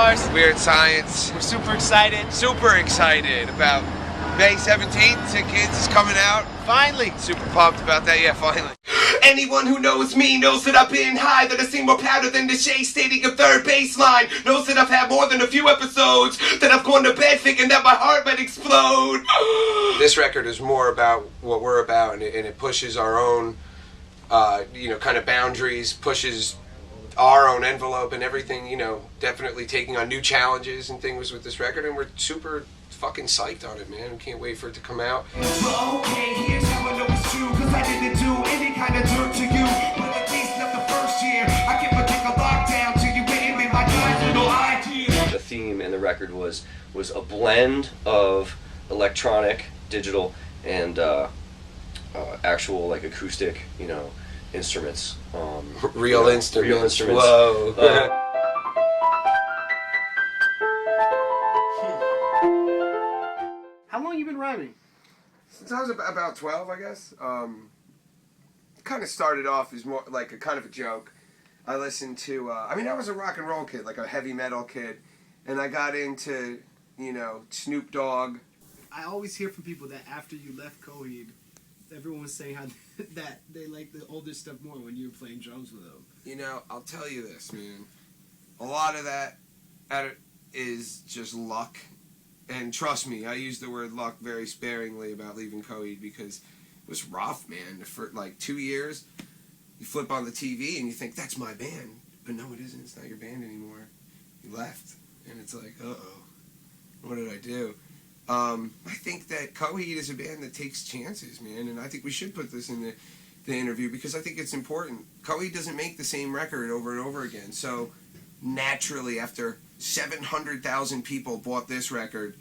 Lars. Weerd Science. We're super excited. Super excited about May 17th. Sick Kids is coming out. Finally. Super pumped about that, yeah, finally. Anyone who knows me knows that I've been high, that I sing more powder than the Shea Stadium of third baseline, knows that I've had more than a few episodes, that I've gone to bed thinking that my heart might explode. This record is more about what we're about, and it pushes our own, kind of boundaries, pushes our own envelope and everything, definitely taking on new challenges and things with this record, and we're super fucking psyched on it, man. We can't wait for it to come out. Well, okay, here's how I know it's true, cause I didn't do any kind of dirt to you. But at least not the first year, I can predict a lockdown till you get in my guys with no idea. The theme in the record was a blend of electronic, digital, and actual like acoustic, instruments. Real instruments. Real instruments. Whoa. How long you been rhyming? Since I was about 12, I guess. Kind of started off as more like a kind of a joke. I listened to, I was a rock and roll kid, like a heavy metal kid. And I got into, Snoop Dogg. I always hear from people that after you left Coheed, everyone was saying how that they like the older stuff more when you were playing drums with them. I'll tell you this, man. A lot of that is just luck. And trust me, I use the word luck very sparingly about leaving Coheed because it was rough, man. For like 2 years, you flip on the TV and you think, that's my band. But no, it isn't. It's not your band anymore. You left. And it's like, uh-oh. What did I do? I think that Coheed is a band that takes chances, man. And I think we should put this in the interview because I think it's important. Coheed doesn't make the same record over and over again. So naturally, after 700,000 people bought this record,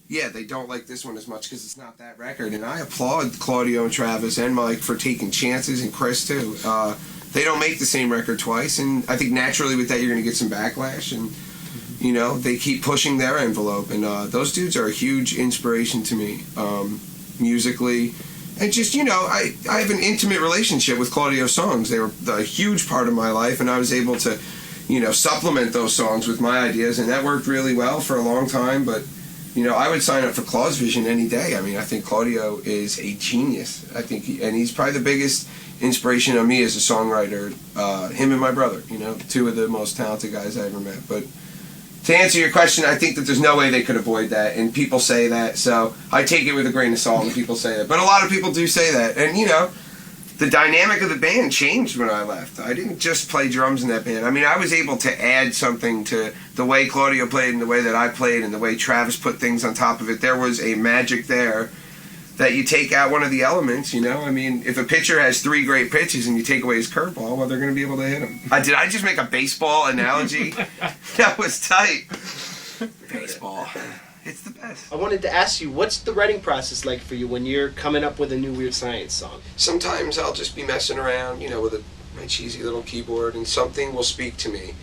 yeah, they don't like this one as much because it's not that record. And I applaud Claudio and Travis and Mike for taking chances, and Chris too. They don't make the same record twice, and I think naturally with that you're going to get some backlash, and they keep pushing their envelope, and those dudes are a huge inspiration to me, musically. And just, I have an intimate relationship with Claudio's songs. They were a huge part of my life, and I was able to supplement those songs with my ideas, and that worked really well for a long time. But, I would sign up for Claude's vision any day. I think Claudio is a genius. And he's probably the biggest inspiration on me as a songwriter. Him and my brother, two of the most talented guys I ever met. But to answer your question, I think that there's no way they could avoid that, and people say that, so I take it with a grain of salt when people say that. But a lot of people do say that, and the dynamic of the band changed when I left. I didn't just play drums in that band. I was able to add something to the way Claudio played and the way that I played and the way Travis put things on top of it. There was a magic there that you take out one of the elements, if a pitcher has 3 great pitches and you take away his curveball, well, they're going to be able to hit him. Did I just make a baseball analogy? That was tight. Baseball. It's the best. I wanted to ask you, what's the writing process like for you when you're coming up with a new Weerd Science song? Sometimes I'll just be messing around, with my cheesy little keyboard, and something will speak to me,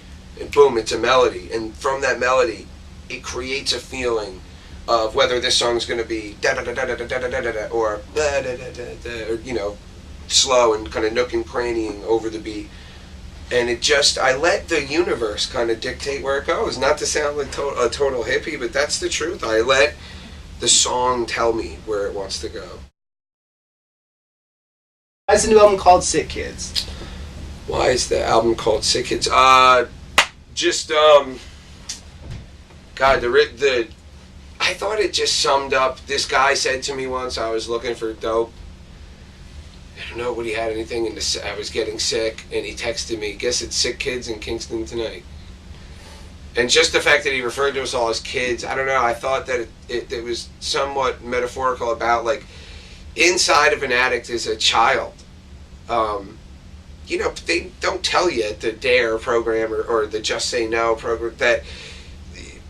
and boom, it's a melody. And from that melody, it creates a feeling of whether this song's going to be da-da-da-da-da-da-da-da-da or da-da-da-da-da, or, slow and kind of nook and crannying over the beat. And I let the universe kind of dictate where it goes. Not to sound like a total hippie, but that's the truth. I let the song tell me where it wants to go. Why is the new album called Sick Kids? Why is the album called Sick Kids? I thought it just summed up. This guy said to me once, I was looking for dope. I don't know, would he had anything, and I was getting sick, and he texted me, guess it's Sick Kids in Kingston tonight. And just the fact that he referred to us all as kids, I don't know, I thought that it was somewhat metaphorical about, like, inside of an addict is a child. They don't tell you at the DARE program or the Just Say No program that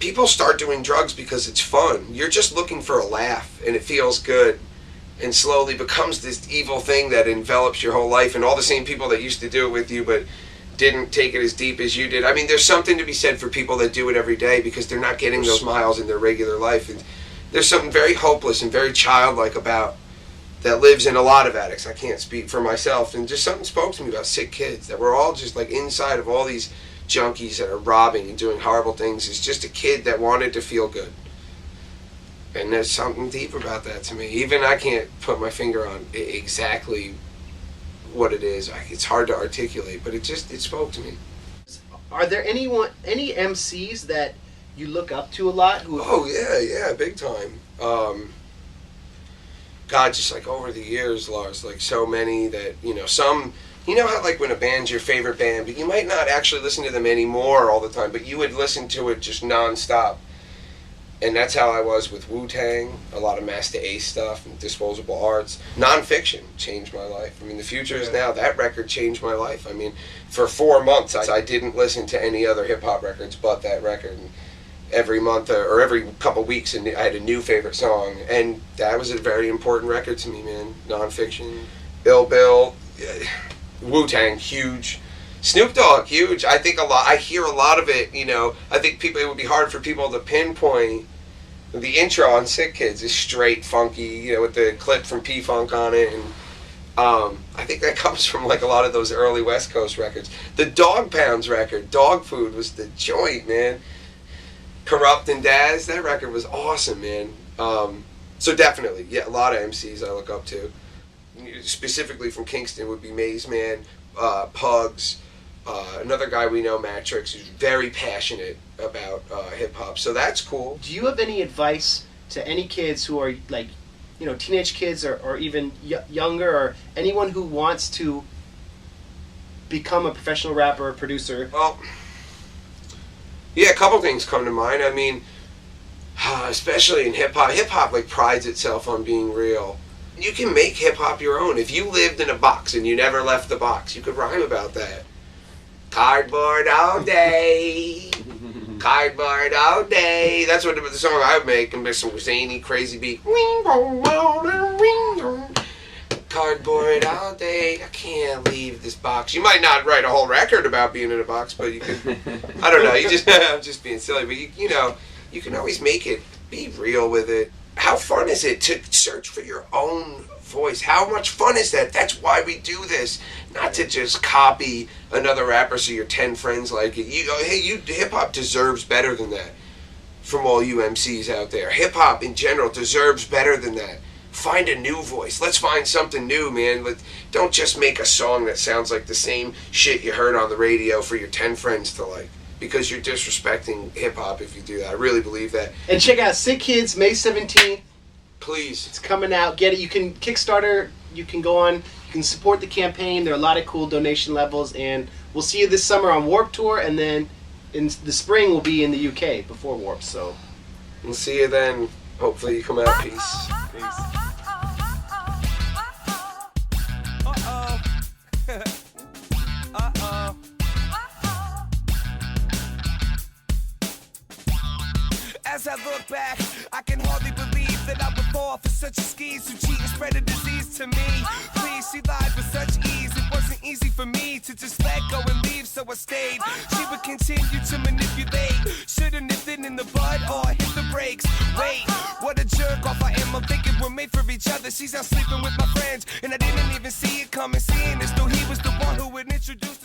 people start doing drugs because it's fun. You're just looking for a laugh, and it feels good, and slowly becomes this evil thing that envelops your whole life, and all the same people that used to do it with you but didn't take it as deep as you did. There's something to be said for people that do it every day because they're not getting those smiles in their regular life. And there's something very hopeless and very childlike about that lives in a lot of addicts. I can't speak for myself, and just something spoke to me about sick kids, that we're all just like inside of all these junkies that are robbing and doing horrible things. It's just a kid that wanted to feel good. And there's something deep about that to me. Even I can't put my finger on exactly what it is. It's hard to articulate, but it spoke to me. Are there any MCs that you look up to a lot? Oh yeah, big time. God, just like over the years, Lars, like so many that, some, how like when a band's your favorite band, but you might not actually listen to them anymore all the time, but you would listen to it just nonstop. And that's how I was with Wu-Tang, a lot of Master Ace stuff, and Disposable Arts. Nonfiction changed my life. I mean, The Future Is Now, that record changed my life. I mean, for 4 months, I didn't listen to any other hip-hop records but that record. And every month or every couple weeks, and I had a new favorite song. And that was a very important record to me, man. Nonfiction, Ill Bill, Wu-Tang, huge. Snoop Dogg, huge. I think I hear a lot of it, I think it would be hard for people to pinpoint. The intro on Sick Kids is straight funky, with the clip from P-Funk on it, and I think that comes from like a lot of those early West Coast records. The Dog Pounds record, Dog Food, was the joint, man. Corrupt and Daz, that record was awesome, man. So definitely, yeah, a lot of MCs I look up to. Specifically from Kingston would be Maze Man, Pugs. Another guy we know, Matrix, who's very passionate about hip-hop, so that's cool. Do you have any advice to any kids who are like, teenage kids or even younger, or anyone who wants to become a professional rapper or producer? Well, yeah, a couple things come to mind. I mean, especially in hip-hop. Hip-hop like prides itself on being real. You can make hip-hop your own. If you lived in a box and you never left the box, you could rhyme about that. Cardboard all day, cardboard all day. That's what the song I would make, and there's some zany, crazy beat. Cardboard all day, I can't leave this box. You might not write a whole record about being in a box, but you could, I don't know, I'm just being silly, but you can always make it, be real with it. How fun is it to search for your own voice? How much fun is that? That's why we do this. Not to just copy another rapper so your 10 friends like it. Hip-hop deserves better than that from all you MCs out there. Hip-hop in general deserves better than that. Find a new voice. Let's find something new, man. Don't just make a song that sounds like the same shit you heard on the radio for your 10 friends to like. Because you're disrespecting hip-hop if you do that. I really believe that. And check out Sick Kids, May 17th. Please. It's coming out. Get it. You can Kickstarter. You can go on. You can support the campaign. There are a lot of cool donation levels. And we'll see you this summer on Warped Tour. And then in the spring, we'll be in the UK before Warped. So we'll see you then. Hopefully you come out. Peace. Peace. As I look back, I can hardly believe that I would fall for such a scheme to cheat and spread a disease to me. Please, she lied with such ease. It wasn't easy for me to just let go and leave, so I stayed. She would continue to manipulate. Should've nipped it in the bud or hit the brakes. Wait, what a jerk off I am. I'm thinking we're made for each other. She's out sleeping with my friends, and I didn't even see it coming. Seeing as though he was the one who would introduce